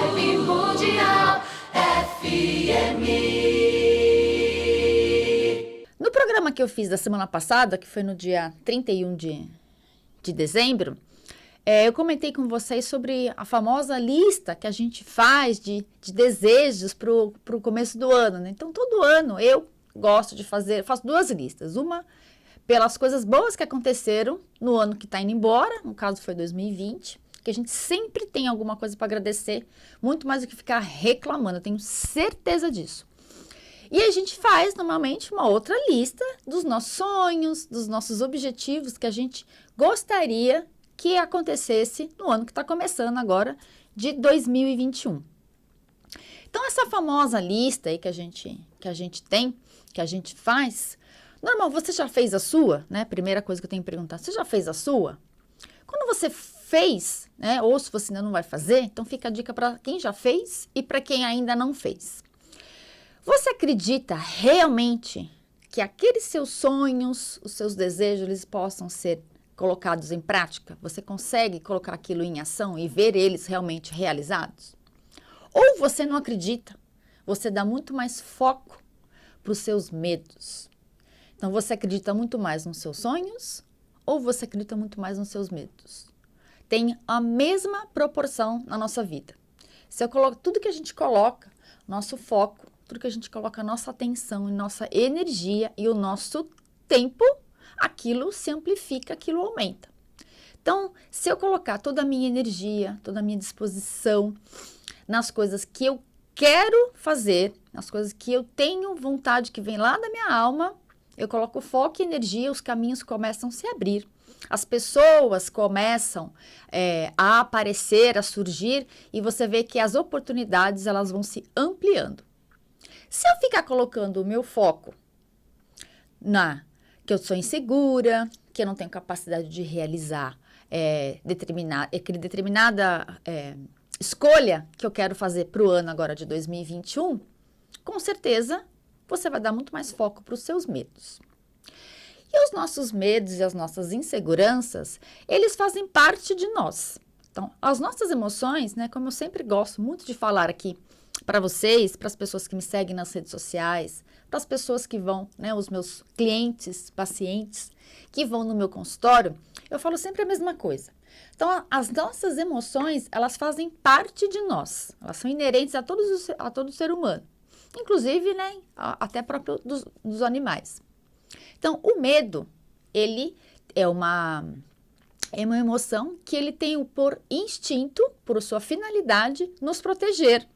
Vibe Mundial FM. No programa que eu fiz da semana passada, que foi no dia 31 de dezembro, eu comentei com vocês sobre a famosa lista que a gente faz de desejos para o começo do ano, né? Então, todo ano eu gosto de faço duas listas. Uma pelas coisas boas que aconteceram no ano que está indo embora, no caso foi 2020, que a gente sempre tem alguma coisa para agradecer, muito mais do que ficar reclamando, eu tenho certeza disso. E a gente faz, normalmente, uma outra lista dos nossos sonhos, dos nossos objetivos que a gente gostaria que acontecesse no ano que está começando agora, de 2021. Então, essa famosa lista aí que a gente tem, que a gente faz, normal, você já fez a sua, né? Primeira coisa que eu tenho que perguntar, você já fez a sua? Quando você fez, né? Ou se você ainda não vai fazer, então fica a dica para quem já fez e para quem ainda não fez. Você acredita realmente que aqueles seus sonhos, os seus desejos, eles possam ser colocados em prática? Você consegue colocar aquilo em ação e ver eles realmente realizados? Ou você não acredita? Você dá muito mais foco para os seus medos. Então, você acredita muito mais nos seus sonhos ou você acredita muito mais nos seus medos? Tem a mesma proporção na nossa vida. Se eu coloco tudo que a gente coloca, nosso foco, tudo que a gente coloca a nossa atenção e nossa energia e o nosso tempo, aquilo se amplifica, aquilo aumenta. Então, se eu colocar toda a minha energia, toda a minha disposição nas coisas que eu quero fazer, nas coisas que eu tenho vontade, que vem lá da minha alma, eu coloco foco e energia, os caminhos começam a se abrir. As pessoas começam a aparecer, a surgir, e você vê que as oportunidades elas vão se ampliando. Se eu ficar colocando o meu foco que eu sou insegura, que eu não tenho capacidade de realizar determinada escolha que eu quero fazer para o ano agora de 2021, com certeza você vai dar muito mais foco para os seus medos. E os nossos medos e as nossas inseguranças, eles fazem parte de nós. Então, as nossas emoções, né, como eu sempre gosto muito de falar aqui para vocês, para as pessoas que me seguem nas redes sociais, para as pessoas que vão, né, os meus clientes, pacientes, que vão no meu consultório, eu falo sempre a mesma coisa. Então, as nossas emoções, elas fazem parte de nós, elas são inerentes a todo ser humano, inclusive, né, até próprio dos animais. Então, o medo, ele é uma emoção que ele tem por instinto, por sua finalidade, nos proteger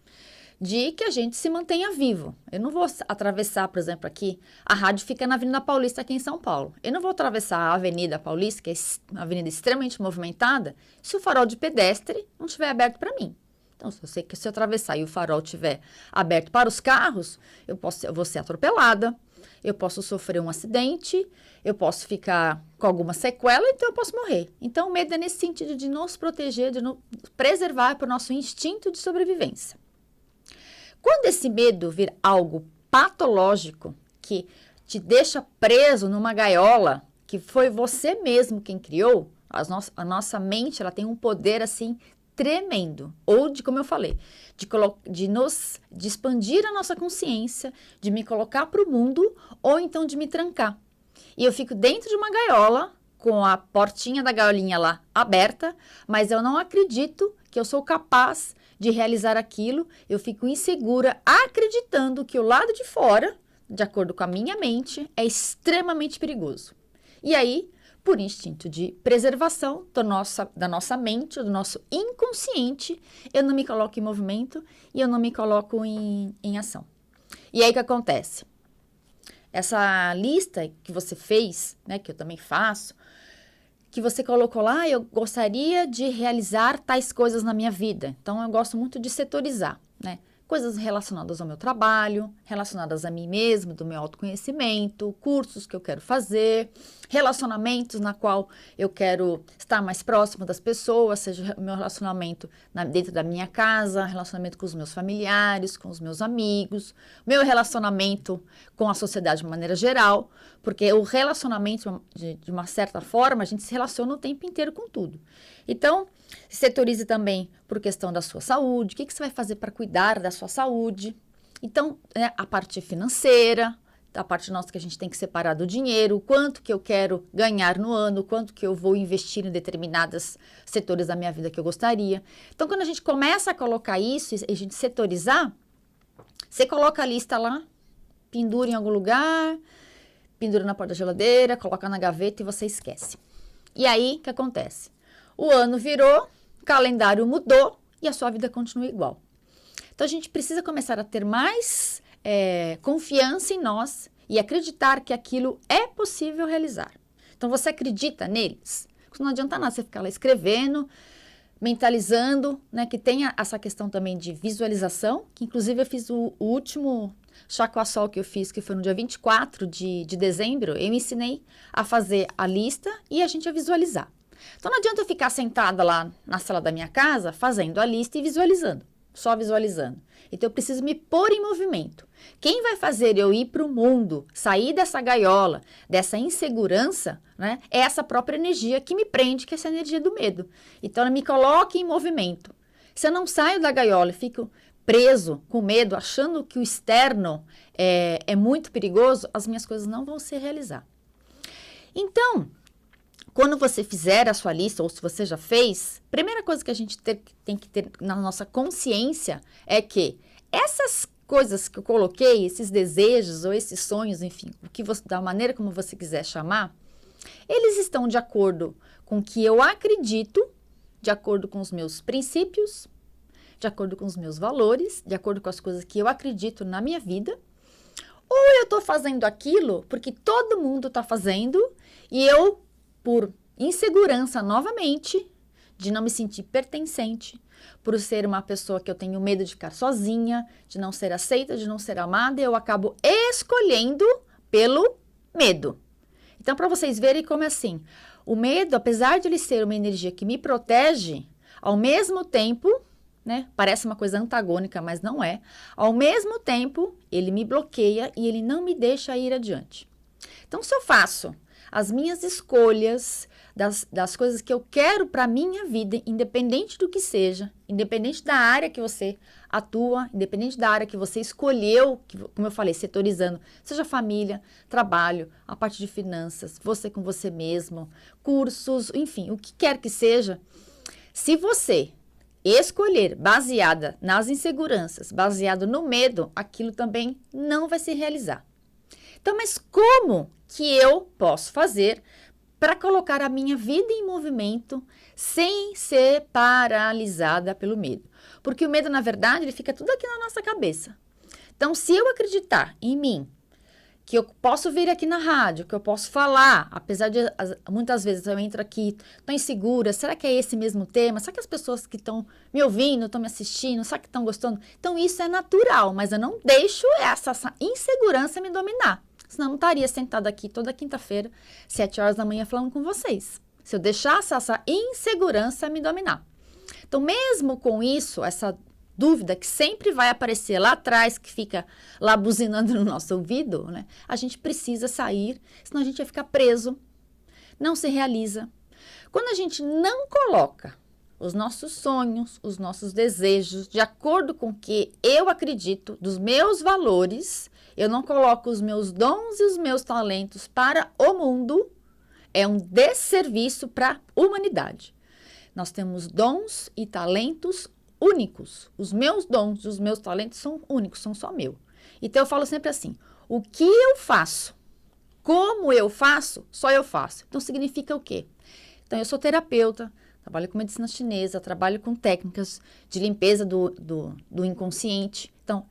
de que a gente se mantenha vivo. Eu não vou atravessar, por exemplo, aqui, a rádio fica na Avenida Paulista aqui em São Paulo. Eu não vou atravessar a Avenida Paulista, que é uma avenida extremamente movimentada, se o farol de pedestre não estiver aberto para mim. Então, se eu atravessar e o farol estiver aberto para os carros, eu vou ser atropelada, eu posso sofrer um acidente, eu posso ficar com alguma sequela, então eu posso morrer. Então, o medo é nesse sentido de nos proteger, de nos preservar para o nosso instinto de sobrevivência. Quando esse medo vir algo patológico, que te deixa preso numa gaiola, que foi você mesmo quem criou, a nossa mente ela tem um poder assim tremendo, ou de, como eu falei, de expandir a nossa consciência, de me colocar para o mundo, ou então de me trancar. E eu fico dentro de uma gaiola, com a portinha da gaiolinha lá aberta, mas eu não acredito que eu sou capaz de realizar aquilo, eu fico insegura, acreditando que o lado de fora, de acordo com a minha mente, é extremamente perigoso. E aí, por instinto de preservação da nossa mente, do nosso inconsciente, eu não me coloco em movimento e eu não me coloco em ação. E aí o que acontece? Essa lista que você fez, né, que eu também faço, que você colocou lá, eu gostaria de realizar tais coisas na minha vida. Então, eu gosto muito de setorizar, né? Coisas relacionadas ao meu trabalho, relacionadas a mim mesmo, do meu autoconhecimento, cursos que eu quero fazer, relacionamentos na qual eu quero estar mais próximo das pessoas, seja o meu relacionamento dentro da minha casa, relacionamento com os meus familiares, com os meus amigos, meu relacionamento com a sociedade de maneira geral, porque o relacionamento, de uma certa forma, a gente se relaciona o tempo inteiro com tudo. Então, Setorize também por questão da sua saúde. O que você vai fazer para cuidar da sua saúde? Então, a parte financeira, a parte nossa que a gente tem que separar do dinheiro, o quanto que eu quero ganhar no ano, o quanto que eu vou investir em determinados setores da minha vida que eu gostaria. Então, quando a gente começa a colocar isso e a gente setorizar, você coloca a lista lá, pendura em algum lugar, pendura na porta da geladeira, coloca na gaveta e você esquece. E aí, o que acontece? O ano virou, o calendário mudou e a sua vida continua igual. Então, a gente precisa começar a ter mais confiança em nós e acreditar que aquilo é possível realizar. Então, você acredita neles? Porque não adianta nada você ficar lá escrevendo, mentalizando, né? Que tenha essa questão também de visualização, que inclusive eu fiz o último chá com a sol que eu fiz, que foi no dia 24 de dezembro, eu ensinei a fazer a lista e a gente a visualizar. Então, não adianta eu ficar sentada lá na sala da minha casa, fazendo a lista e visualizando, só visualizando. Então, eu preciso me pôr em movimento. Quem vai fazer eu ir para o mundo, sair dessa gaiola, dessa insegurança, né, é essa própria energia que me prende, que é essa energia do medo. Então, ela me coloca em movimento. Se eu não saio da gaiola e fico preso, com medo, achando que o externo é muito perigoso, as minhas coisas não vão se realizar. Então, quando você fizer a sua lista, ou se você já fez, a primeira coisa que a gente tem que ter na nossa consciência é que essas coisas que eu coloquei, esses desejos ou esses sonhos, enfim, da maneira como você quiser chamar, eles estão de acordo com o que eu acredito, de acordo com os meus princípios, de acordo com os meus valores, de acordo com as coisas que eu acredito na minha vida, ou eu estou fazendo aquilo porque todo mundo está fazendo e eu, por insegurança novamente, de não me sentir pertencente, por ser uma pessoa que eu tenho medo de ficar sozinha, de não ser aceita, de não ser amada, eu acabo escolhendo pelo medo. Então, para vocês verem como é assim, o medo, apesar de ele ser uma energia que me protege, ao mesmo tempo, né, parece uma coisa antagônica, mas não é, ao mesmo tempo, ele me bloqueia e ele não me deixa ir adiante. Então, se eu faço as minhas escolhas, das coisas que eu quero para a minha vida, independente do que seja, independente da área que você atua, independente da área que você escolheu, como eu falei, setorizando, seja família, trabalho, a parte de finanças, você com você mesmo, cursos, enfim, o que quer que seja, se você escolher baseada nas inseguranças, baseado no medo, aquilo também não vai se realizar. Então, mas como que eu posso fazer para colocar a minha vida em movimento sem ser paralisada pelo medo? Porque o medo, na verdade, ele fica tudo aqui na nossa cabeça. Então, se eu acreditar em mim, que eu posso vir aqui na rádio, que eu posso falar, apesar de muitas vezes eu entro aqui, estou insegura, será que é esse mesmo tema? Será que as pessoas que estão me ouvindo, estão me assistindo, será que estão gostando? Então, isso é natural, mas eu não deixo essa insegurança me dominar. Senão eu não estaria sentada aqui toda quinta-feira, 7 horas da manhã, falando com vocês. Se eu deixasse essa insegurança me dominar. Então, mesmo com isso, essa dúvida que sempre vai aparecer lá atrás, que fica lá buzinando no nosso ouvido, né? A gente precisa sair, senão a gente vai ficar preso, não se realiza. Quando a gente não coloca os nossos sonhos, os nossos desejos, de acordo com o que eu acredito, dos meus valores, eu não coloco os meus dons e os meus talentos para o mundo, é um desserviço para a humanidade. Nós temos dons e talentos únicos. Os meus dons e os meus talentos são únicos, são só meu. Então, eu falo sempre assim, o que eu faço, como eu faço, só eu faço. Então, significa o quê? Então, eu sou terapeuta, trabalho com medicina chinesa, trabalho com técnicas de limpeza do inconsciente. Então,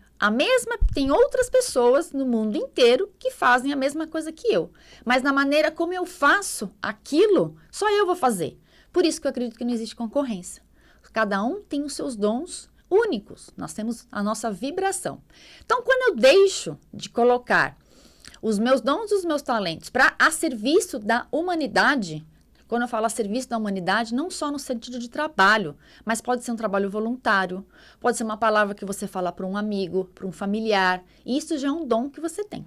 tem outras pessoas no mundo inteiro que fazem a mesma coisa que eu. Mas na maneira como eu faço aquilo, só eu vou fazer. Por isso que eu acredito que não existe concorrência. Cada um tem os seus dons únicos. Nós temos a nossa vibração. Então, quando eu deixo de colocar os meus dons e os meus talentos a serviço da humanidade, quando eu falo a serviço da humanidade, não só no sentido de trabalho, mas pode ser um trabalho voluntário, pode ser uma palavra que você fala para um amigo, para um familiar. E isso já é um dom que você tem.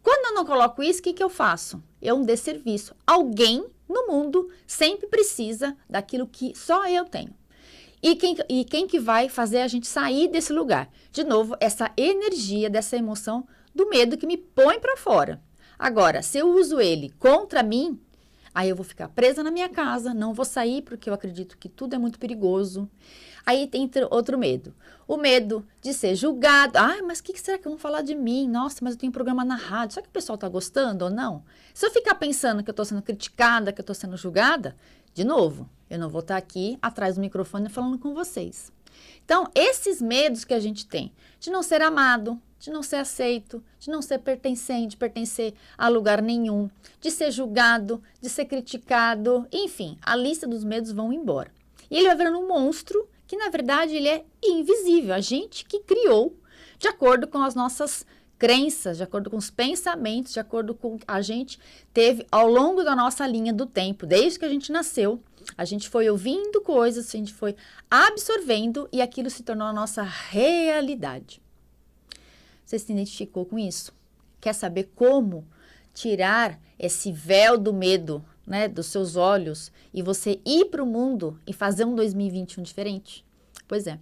Quando eu não coloco isso, o que eu faço? É um desserviço. Alguém no mundo sempre precisa daquilo que só eu tenho. E quem que vai fazer a gente sair desse lugar? De novo, essa energia, dessa emoção do medo que me põe para fora. Agora, se eu uso ele contra mim, aí eu vou ficar presa na minha casa, não vou sair porque eu acredito que tudo é muito perigoso. Aí tem outro medo. O medo de ser julgado. Ah, mas o que será que vão falar de mim? Nossa, mas eu tenho um programa na rádio. Será que o pessoal está gostando ou não? Se eu ficar pensando que eu estou sendo criticada, que eu estou sendo julgada, de novo, eu não vou estar aqui atrás do microfone falando com vocês. Então, esses medos que a gente tem, de não ser amado, de não ser aceito, de não ser pertencente, de pertencer a lugar nenhum, de ser julgado, de ser criticado, enfim, a lista dos medos vão embora. E ele vai virando um monstro que, na verdade, ele é invisível. A gente que criou, de acordo com as nossas crenças, de acordo com os pensamentos, de acordo com a gente teve ao longo da nossa linha do tempo, desde que a gente nasceu, a gente foi ouvindo coisas, a gente foi absorvendo e aquilo se tornou a nossa realidade. Você se identificou com isso? Quer saber como tirar esse véu do medo, né, dos seus olhos e você ir para o mundo e fazer um 2021 diferente? Pois é,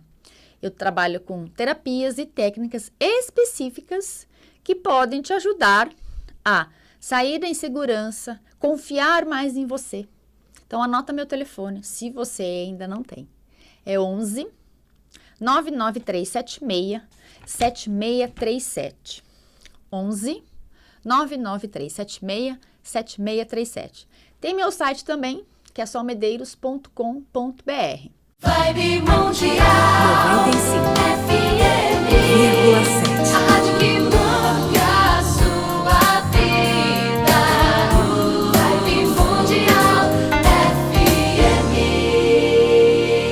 eu trabalho com terapias e técnicas específicas que podem te ajudar a sair da insegurança, confiar mais em você. Então, anota meu telefone, se você ainda não tem. É 11 99376 7637. 11 99376 7637. Tem meu site também, que é solmedeiros.com.br. Vibe Mundial.